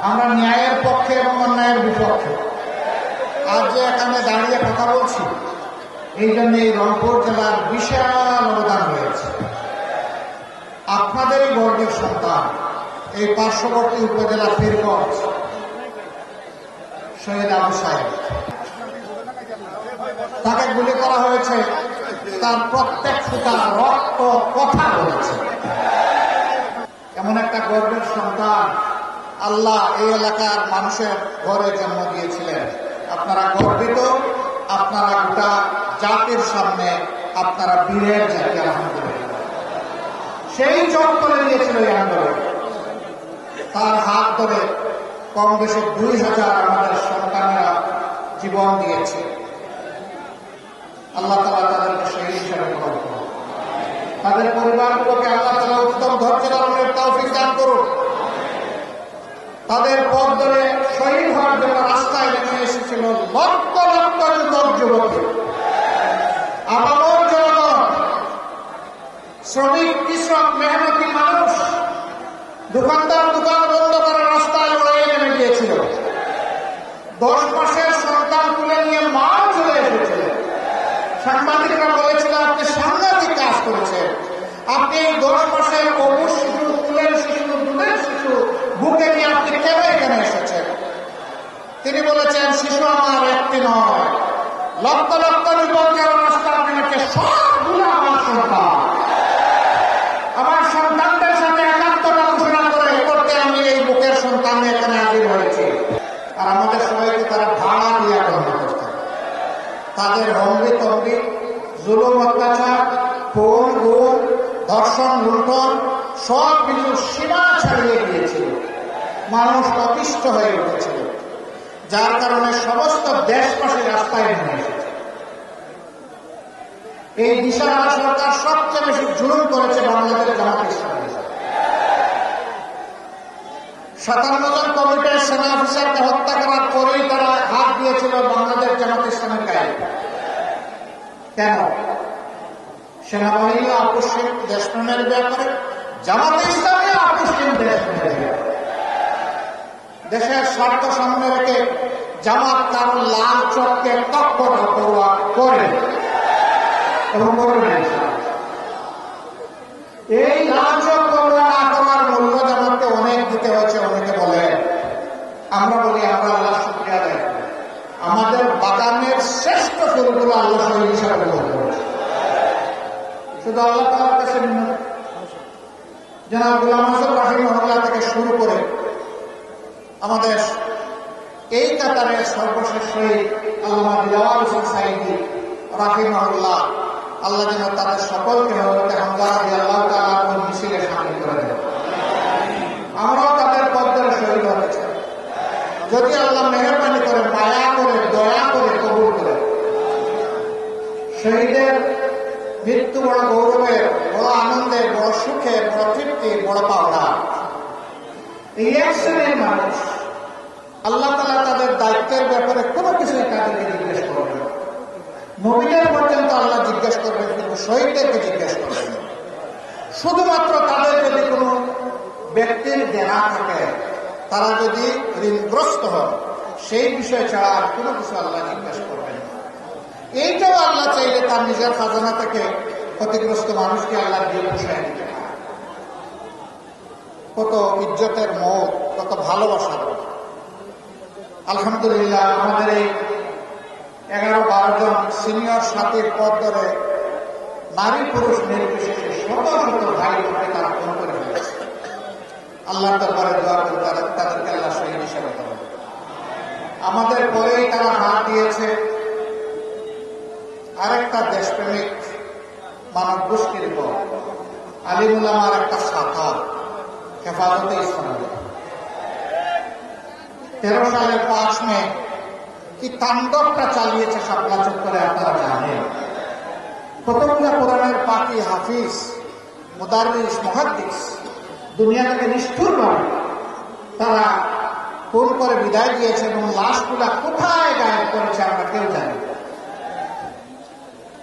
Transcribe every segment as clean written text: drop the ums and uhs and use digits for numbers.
আমরা ন্যায়ের পক্ষে এবং অন্যায়ের বিপক্ষে। আজ যে এখানে দাঁড়িয়ে কথা বলছি, এই জন্য এই রংপুর জেলার বিশাল অবদান রয়েছে। আপনাদেরই গর্বের সন্তান এই পার্শ্ববর্তী উপজেলা পীরগঞ্জ শহীদ আবু সাহেব, তাকে গুলি করা হয়েছে, তার প্রত্যেক ফোঁটা রক্ত কথা বলেছে। এমন একটা গর্বের সন্তান আল্লাহ এই এলাকার মানুষের ঘরে জন্ম দিয়েছিলেন। আপনারা গর্বিত, আপনারা গোটা জাতির সামনে আপনারা বীরের জাতি। আলহামদুলিল্লাহ, সেই জব করে দিয়েছিল এই আন্দোলন। তার হাত ধরে কম বেশি 2000 আমাদের সন্তানেরা জীবন দিয়েছে। আল্লাহ তাআলা তাদেরকে শহীদ হিসেবে কবুল করুন। তাদের পরিবারগুলোকে আল্লাহ তাআলা উত্তম ধৈর্য ধারণের তৌফিক দান করুন। তাদের পথ ধরে শহীদ হওয়ার জন্য রাস্তায় নেমে এসেছিল লক্ষ লক্ষ যুবক যুবতী, আপামর জনগণ, শ্রমিক, কৃষক, মেহনতি মানুষ, দোকানদার দোকান বন্ধ করে রাস্তায় লড়াইয়ে নেমে গিয়েছিল। 10 মাসের সন্তান তুলে নিয়ে মা চলে এসেছিলেন। সাংবাদিকরা বলেছিল, আপনি সাংঘাতিক কাজ করেছেন, আপনি এই 10 মাসের অবুজ শিশু, কুলের শিশু, দুধের শিশু বুকে নিয়ে আপনি কেন এখানে এসেছেন? তিনি বলেছেন, শিশু আমার একটি নয়, লক্ষ লক্ষ যুবকের রাস্তা আপনাকে সবগুলো আমার সন্তান। আমার সন্তানদের সাথে একাত্মতা ঘোষণা করতে আমি এই বুকের সন্তান এখানে হাজির হয়েছি। আর আমাদের সবাইকে তারা ভাড়া দিয়ে গ্রহণ করতেন। তাদের হম্বি তম্বি, জুলুম, অত্যাচার, খুন, গুম, ধর্ষণ, লুণ্ঠন সব কিছু সীমা ছাড়িয়ে গিয়েছিল। মানুষ অতিষ্ঠ হয়ে উঠেছিল, যার কারণে সমস্ত দেশবাসী রাস্তায় নেমে এসেছে। এই দিশাহারা সরকার সবচেয়ে বেশি জুলুম করেছে বাংলাদেশের জামাত ইসলামী। 57 জন কমিটির সেনা অফিসারকে হত্যা করার পরেই তারা হাত দিয়েছিল বাংলাদেশ জামাত ইসলামের গায়ে। কেন? সেনাবাহিনী আকস্মিক দেশপ্রেমের ব্যাপারে, জামাত ইসলামী আকস্মিক দেশপ্রেমের ব্যাপারে। দেশের স্বার্থ সামনে রেখে জামাত তার লাল চককে টক্কর করে এবং করবে। এই লাল চক করবে না করার মূল্য জামাতকে অনেক দিতে হয়েছে। অনেকে বলে, আমরা বলি আমরা আল্লাহ শুকরিয়া দেয়, আমাদের বাগানের শ্রেষ্ঠ ফুলগুলো আল্লাহ শহীদ হিসাবে গ্রহণ করেছে। শুধু আল্লাহ তাআলার কাছে জনাব গোলাম আজম রাহিমাহুল্লাহ থেকে শুরু করে আমাদের এই কাতারের সর্বশেষ শহীদ আল্লামা দিলওয়ার হোসেন সাঈদী রাহিমাহুল্লাহ, আল্লাহ যেন তাদের সকলকে হযরত হামজা রাদিয়াল্লাহু তাআলা আনহুর মিছিলে শামিল করে দেন। আমরাও তাদের পথ ধরে শহীদ হতে চাই। যদি আল্লাহ মেহেরবানি করে, মায়া করে, দয়া করে কবুল করে। শহীদের মৃত্যু বড় গৌরবের, বড় আনন্দের, বড় সুখের, বড় তৃপ্তির, বড় পাওনা। এই এক শ্রেণীর মানুষ আল্লাহ তাআলা তাদের দায়িত্বের ব্যাপারে কোনো কিছুই তাদেরকে জিজ্ঞেস করবে না। নবীদের পর্যন্ত আল্লাহ জিজ্ঞেস করবেন, কিন্তু শহীদদেরকে জিজ্ঞেস করবেন না। শুধুমাত্র তাদের যদি কোনো ব্যক্তির দেনা থাকে, তারা যদি ঋণগ্রস্ত হয়, সেই বিষয় ছাড়া আর কোনো কিছু আল্লাহ জিজ্ঞেস করবেন না। এইটাও আল্লাহ চাইলে তার নিজের খাজানা থেকে ক্ষতিগ্রস্ত মানুষকে আল্লাহ দিয়ে পুষায় দিতে পারে। কত ইজ্জতের মত, কত ভালোবাসার। আলহামদুলিল্লাহ, আমাদের এই 11-12 জন সিনিয়র সাথীর পথ ধরে নারী পুরুষ নির্বিশেষে শত শত ভাই বোনকে তারা ফোন করে ফেলেছে। আল্লাহর দরবারে দোয়া করে তাদেরকে আল্লাহ শহীদ হিসেবে দেবে। আমাদের পরেই তারা হাত দিয়েছে আরেকটা দেশপ্রেমিক মানব গোষ্ঠীর পর, আলিম উলামার একটা শাখা, হেফাজতে ইসলামী। 13 সালের 5 মে কি তাণ্ডবটা চালিয়েছে শাপলা চত্বরে আপনারা জানেন। প্রথমটা কোরআনের পাখি, হাফিজ, মুদাররিস, মুহাদ্দিস দুনিয়া থেকে নিষ্ঠুরভাবে তারা খুন করে বিদায় দিয়েছে এবং লাশগুলা কোথায় গায়েব করেছে আমরা কেউ জানি।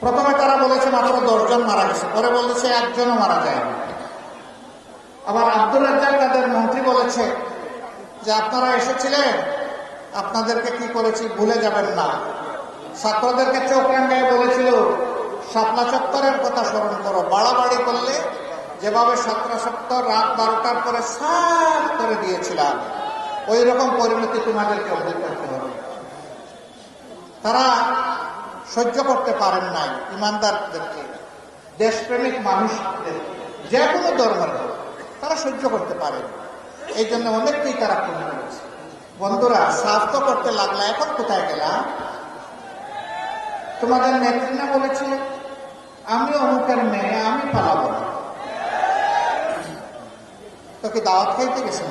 প্রথমে তারা বলেছে মাত্র 10 জন মারা গেছে, পরে বলেছে 1 জনও মারা যায়নি। আবার আব্দুল রাজ্জাক তাদের মন্ত্রী বলেছে যে আপনারা এসেছিলেন, আপনাদেরকে কি করেছি ভুলে যাবেন না। ছাত্রদেরকে চোখ রাঙিয়ে বলেছিল শাপলা চত্বরের কথা স্মরণ করো, বাড়াবাড়ি করলে যেভাবে শাপলা চত্বর রাত 12টার পরে সাফ করে দিয়েছিলাম, ওই রকম পরিণতি তোমাদেরকে অর্জন করতে হবে। তারা সহ্য করতে পারেন নাই ইমানদারদেরকে, দেশপ্রেমিক মানুষদের, যে কোনো ধর্মের হোক, তারা সহ্য করতে পারেন। এই জন্য অনেককেই তারা খুন করেছে। বন্ধুরা, সাফ তো করতে লাগলা, এখন কোথায় গেলাম? তোমাদের নেত্রী না বলেছে আমি অমুকের মেয়ে, আমি পালাবো না, তো কি দাওয়াত খাইতে গেছেন?